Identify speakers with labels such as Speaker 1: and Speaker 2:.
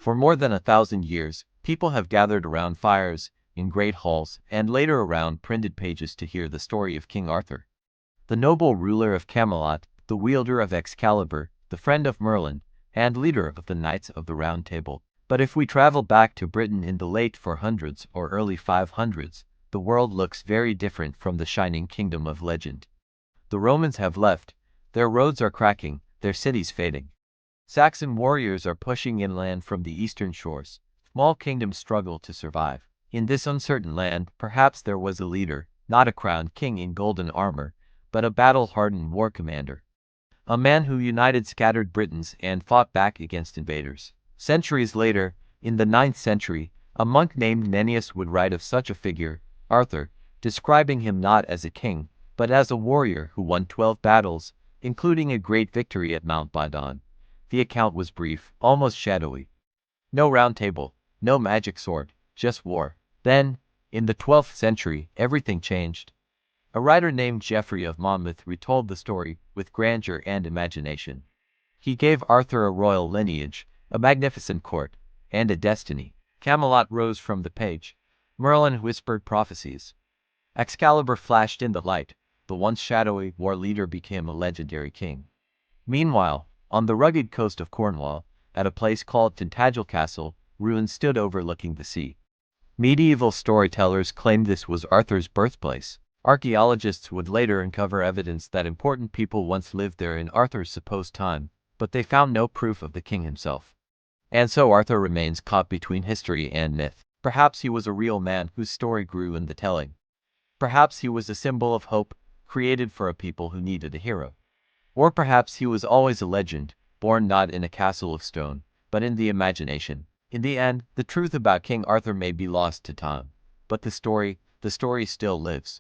Speaker 1: For more than 1,000 years, people have gathered around fires, in great halls, and later around printed pages to hear the story of King Arthur. The noble ruler of Camelot, the wielder of Excalibur, the friend of Merlin, and leader of the Knights of the Round Table. But if we travel back to Britain in the late 400s or early 500s, the world looks very different from the shining kingdom of legend. The Romans have left, their roads are cracking, their cities fading. Saxon warriors are pushing inland from the eastern shores. Small kingdoms struggle to survive. In this uncertain land, perhaps there was a leader, not a crowned king in golden armor, but a battle-hardened war commander. A man who united scattered Britons and fought back against invaders. Centuries later, in the 9th century, a monk named Nennius would write of such a figure, Arthur, describing him not as a king, but as a warrior who won 12 battles, including a great victory at Mount Badon. The account was brief, almost shadowy. No round table, no magic sword, just war. Then, in the 12th century, everything changed. A writer named Geoffrey of Monmouth retold the story with grandeur and imagination. He gave Arthur a royal lineage, a magnificent court, and a destiny. Camelot rose from the page. Merlin whispered prophecies. Excalibur flashed in the light. The once shadowy war leader became a legendary king. Meanwhile, on the rugged coast of Cornwall, at a place called Tintagel Castle, ruins stood overlooking the sea. Medieval storytellers claimed this was Arthur's birthplace. Archaeologists would later uncover evidence that important people once lived there in Arthur's supposed time, but they found no proof of the king himself. And so Arthur remains caught between history and myth. Perhaps he was a real man whose story grew in the telling. Perhaps he was a symbol of hope, created for a people who needed a hero. Or perhaps he was always a legend, born not in a castle of stone, but in the imagination. In the end, the truth about King Arthur may be lost to time, but the story still lives.